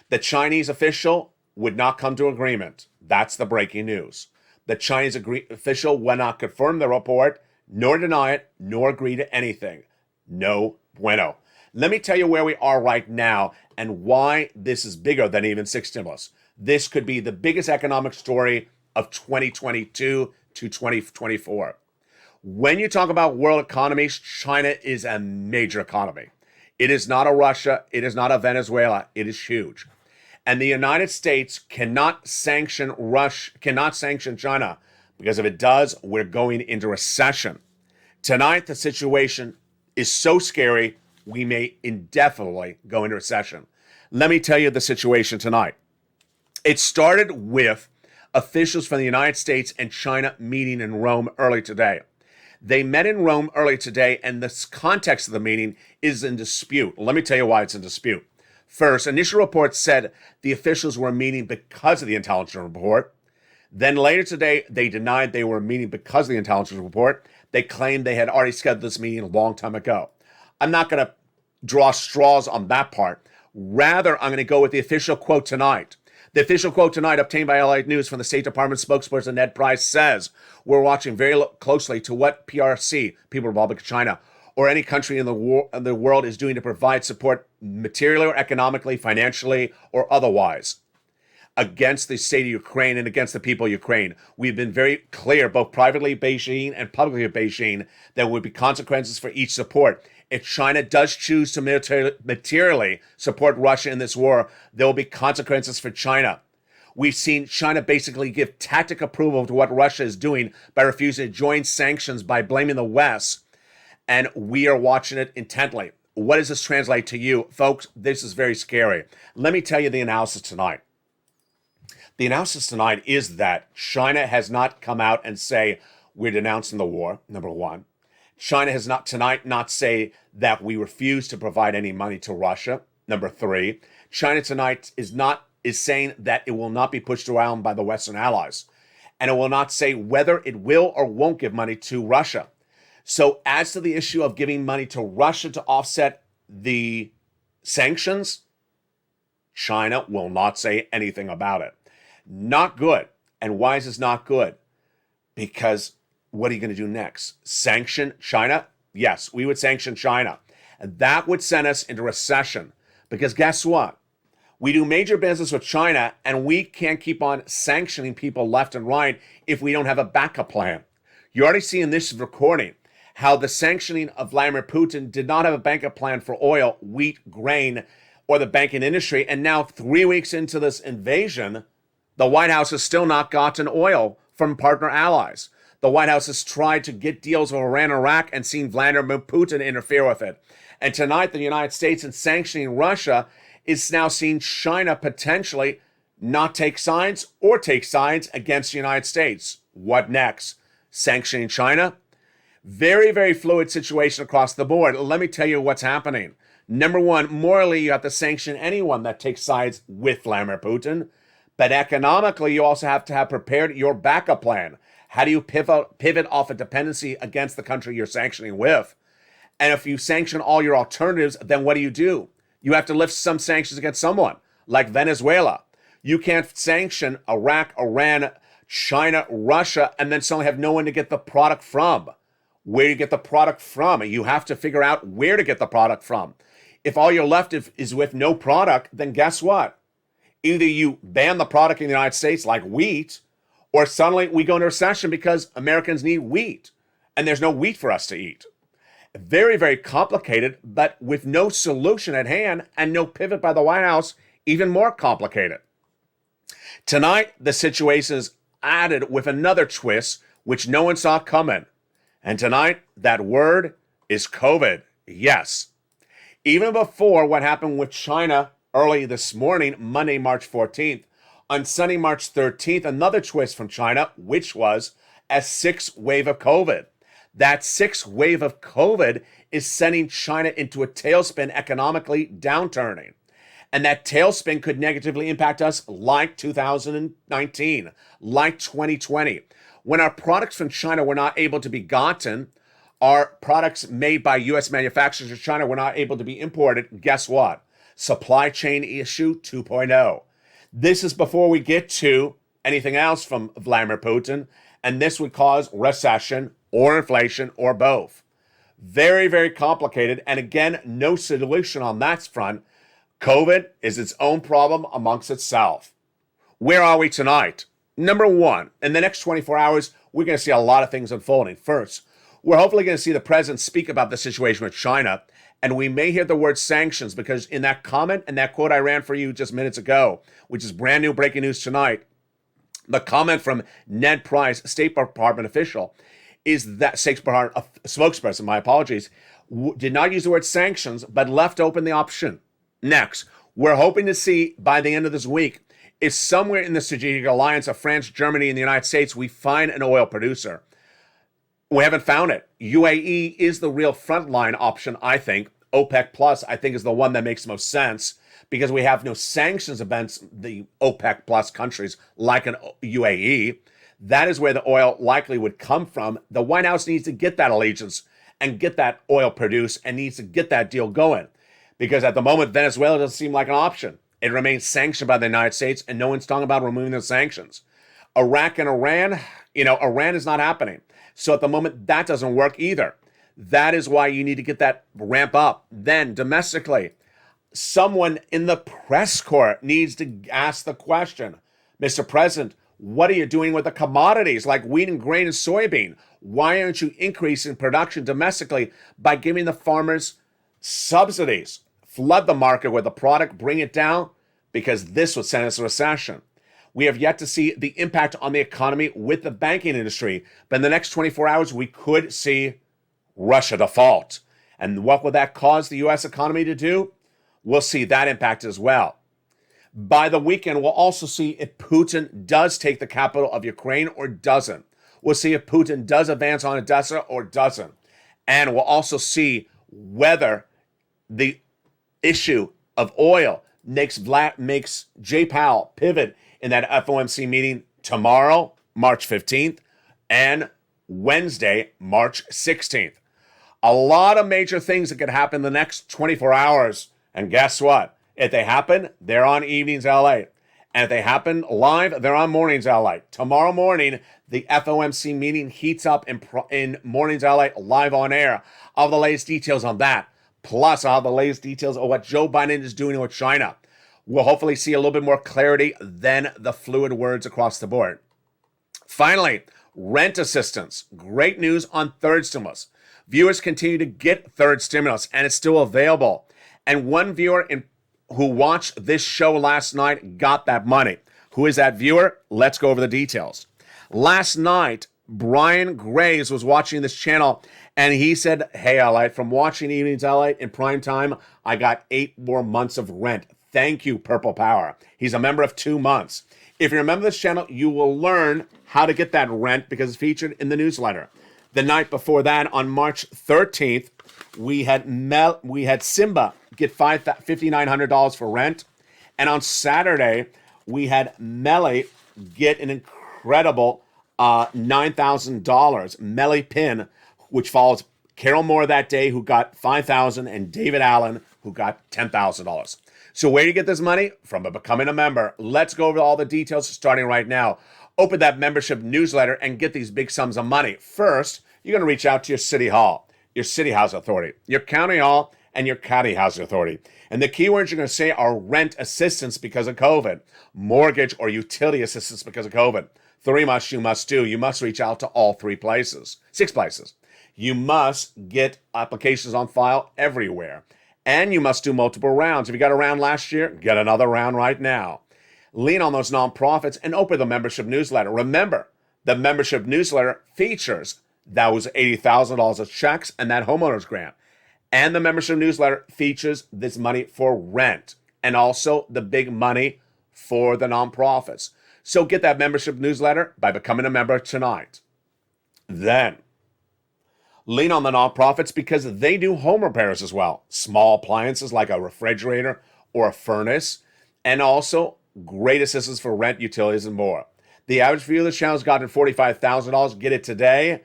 The Chinese official would not come to agreement. That's the breaking news. The Chinese official will not confirm the report, nor deny it, nor agree to anything. No bueno. Let me tell you where we are right now and why this is bigger than even six stimulus. This could be the biggest economic story of 2022 to 2024. When you talk about world economies, China is a major economy. It is not a Russia. It is not a Venezuela. It is huge. And the United States cannot sanction China, because if it does, we're going into recession. Tonight, the situation is so scary, we may indefinitely go into recession. Let me tell you the situation tonight. It started with officials from the United States and China meeting in Rome early today. They met in Rome early today, and the context of the meeting is in dispute. Let me tell you why it's in dispute. First, initial reports said the officials were meeting because of the intelligence report. Then later today, they denied they were meeting because of the intelligence report. They claimed they had already scheduled this meeting a long time ago. I'm not going to draw straws on that part. Rather, I'm going to go with the official quote tonight. The official quote tonight, obtained by LA News from the State Department spokesperson Ned Price, says, "We're watching very closely to what PRC, People's Republic of China, or any country in the world is doing to provide support materially or economically, financially, or otherwise against the state of Ukraine and against the people of Ukraine. We've been very clear, both privately Beijing and publicly at Beijing, that there would be consequences for each support. If China does choose to materially support Russia in this war, there will be consequences for China. We've seen China basically give tacit approval to what Russia is doing by refusing to join sanctions, by blaming the West, and we are watching it intently." What does this translate to you? Folks, this is very scary. Let me tell you the analysis tonight. The analysis tonight is that China has not come out and say, we're denouncing the war, number one. China has not tonight not say that we refuse to provide any money to Russia, number three. China tonight is saying that it will not be pushed around by the Western allies. And it will not say whether it will or won't give money to Russia. So as to the issue of giving money to Russia to offset the sanctions, China will not say anything about it. Not good. And why is this not good? Because what are you going to do next? Sanction China? Yes, we would sanction China. And that would send us into recession. Because guess what? We do major business with China, and we can't keep on sanctioning people left and right if we don't have a backup plan. You're already seeing this recording, how the sanctioning of Vladimir Putin did not have a backup plan for oil, wheat, grain, or the banking industry. And now 3 weeks into this invasion, the White House has still not gotten oil from partner allies. The White House has tried to get deals with Iran and Iraq and seen Vladimir Putin interfere with it. And tonight, the United States, in sanctioning Russia, is now seeing China potentially not take sides or take sides against the United States. What next? Sanctioning China? Very, very fluid situation across the board. Let me tell you what's happening. Number one, morally, you have to sanction anyone that takes sides with Vladimir Putin. But economically, you also have to have prepared your backup plan. How do you pivot off a dependency against the country you're sanctioning with? And if you sanction all your alternatives, then what do? You have to lift some sanctions against someone, like Venezuela. You can't sanction Iraq, Iran, China, Russia, and then suddenly have no one to get the product from. Where do you get the product from? You have to figure out where to get the product from. If all you're left is with no product, then guess what? Either you ban the product in the United States, like wheat, or suddenly we go into recession because Americans need wheat, and there's no wheat for us to eat. Very, very complicated, but with no solution at hand and no pivot by the White House, even more complicated. Tonight, the situation is added with another twist, which no one saw coming. And tonight, that word is COVID. Yes. Even before what happened with China early this morning, Monday, March 14th. On Sunday, March 13th, another twist from China, which was a sixth wave of COVID. That sixth wave of COVID is sending China into a tailspin economically, downturning. And that tailspin could negatively impact us like 2019, like 2020. When our products from China were not able to be gotten, our products made by U.S. manufacturers in China were not able to be imported. Guess what? Supply chain issue 2.0. This is before we get to anything else from Vladimir Putin, and this would cause recession or inflation or both. Very, very complicated, and again, no solution on that front. COVID is its own problem amongst itself. Where are we tonight? Number one, in the next 24 hours, we're going to see a lot of things unfolding. First, we're hopefully going to see the president speak about the situation with China, and we may hear the word sanctions because in that comment and that quote I ran for you just minutes ago, which is brand new breaking news tonight, the comment from Ned Price, State Department official, is that State Department spokesperson, my apologies, did not use the word sanctions, but left open the option. Next, we're hoping to see by the end of this week if somewhere in the strategic alliance of France, Germany, and the United States, we find an oil producer. We haven't found it. UAE is the real frontline option, I think. OPEC Plus, I think, is the one that makes the most sense because we have no sanctions against the OPEC Plus countries like an UAE. That is where the oil likely would come from. The White House needs to get that allegiance and get that oil produced and needs to get that deal going because at the moment, Venezuela doesn't seem like an option. It remains sanctioned by the United States and no one's talking about removing the sanctions. Iraq and Iran, Iran is not happening. So at the moment, that doesn't work either. That is why you need to get that ramp up. Then domestically, someone in the press corps needs to ask the question, Mr. President, what are you doing with the commodities like wheat and grain and soybean? Why aren't you increasing production domestically by giving the farmers subsidies? Flood the market with the product, bring it down, because this would send us a recession. We have yet to see the impact on the economy with the banking industry. But in the next 24 hours, we could see Russia default. And what would that cause the U.S. economy to do? We'll see that impact as well. By the weekend, we'll also see if Putin does take the capital of Ukraine or doesn't. We'll see if Putin does advance on Odessa or doesn't. And we'll also see whether the issue of oil makes Jay Powell pivot in that FOMC meeting tomorrow, March 15th, and Wednesday, March 16th. A lot of major things that could happen in the next 24 hours. And guess what? If they happen, they're on Evenings LA. And if they happen live, they're on Mornings LA. Tomorrow morning, the FOMC meeting heats up in Mornings LA live on air. I'll have the latest details on that. Plus, I'll have the latest details of what Joe Biden is doing with China. We'll hopefully see a little bit more clarity than the fluid words across the board. Finally, rent assistance. Great news on third stimulus. Viewers continue to get third stimulus, and it's still available. And one viewer who watched this show last night got that money. Who is that viewer? Let's go over the details. Last night, Brian Graves was watching this channel, and he said, hey, LA, from watching Evenings LA in prime time, I got 8 more months of rent. Thank you, Purple Power. He's a member of 2 months. If you remember this channel, you will learn how to get that rent because it's featured in the newsletter. The night before that, on March 13th, we had Simba get $5,900 for rent. And on Saturday, we had Melly get an incredible $9,000. Melly Pin, which follows Carol Moore that day, who got $5,000, and David Allen, who got $10,000. So where do you get this money? From becoming a member. Let's go over all the details starting right now. Open that membership newsletter and get these big sums of money. First, you're going to reach out to your city hall, your city housing authority, your county hall, and your county housing authority. And the keywords you're going to say are rent assistance because of COVID, mortgage or utility assistance because of COVID. 3 must you must do. You must reach out to all 6 places. You must get applications on file everywhere. And you must do multiple rounds. If you got a round last year, get another round right now. Lean on those nonprofits and open the membership newsletter. Remember, the membership newsletter features those $80,000 of checks and that homeowner's grant. And the membership newsletter features this money for rent. and also the big money for the nonprofits. So get that membership newsletter by becoming a member tonight. Then, lean on the nonprofits because they do home repairs as well. Small appliances like a refrigerator or a furnace, and also great assistance for rent, utilities, and more. The average view of the channel has gotten $45,000. Get it today.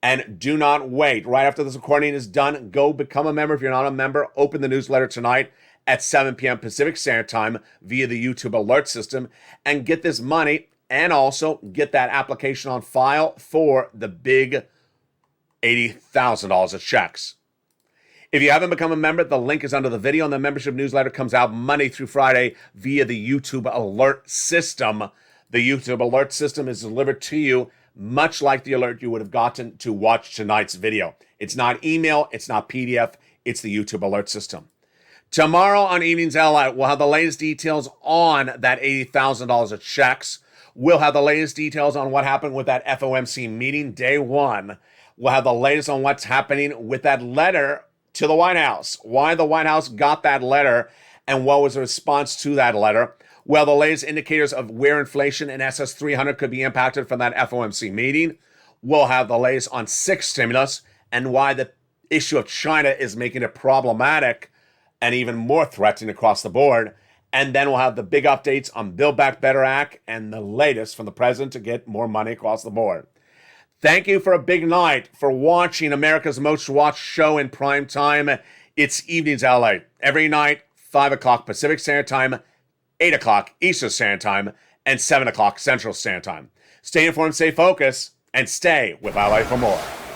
And do not wait. Right after this recording is done, go become a member. If you're not a member, open the newsletter tonight at 7 p.m. Pacific Standard Time via the YouTube alert system and get this money and also get that application on file for the big $80,000 of checks. If you haven't become a member, the link is under the video, and the membership newsletter comes out Monday through Friday via the YouTube alert system. The YouTube alert system is delivered to you much like the alert you would have gotten to watch tonight's video. It's not email, it's not PDF, it's the YouTube alert system. Tomorrow on Evenings LA, we'll have the latest details on that $80,000 of checks. We'll have the latest details on what happened with that FOMC meeting, day one. We'll have the latest on what's happening with that letter to the White House, why the White House got that letter, and what was the response to that letter. Well, the latest indicators of where inflation and SS300 could be impacted from that FOMC meeting. We'll have the latest on 6 stimulus and why the issue of China is making it problematic and even more threatening across the board. And then we'll have the big updates on Build Back Better Act and the latest from the president to get more money across the board. Thank you for a big night, for watching America's most watched show in prime time. It's Evenings LA. Every night, 5 o'clock Pacific Standard Time, 8 o'clock Eastern Standard Time, and 7 o'clock Central Standard Time. Stay informed, stay focused, and stay with LA for more.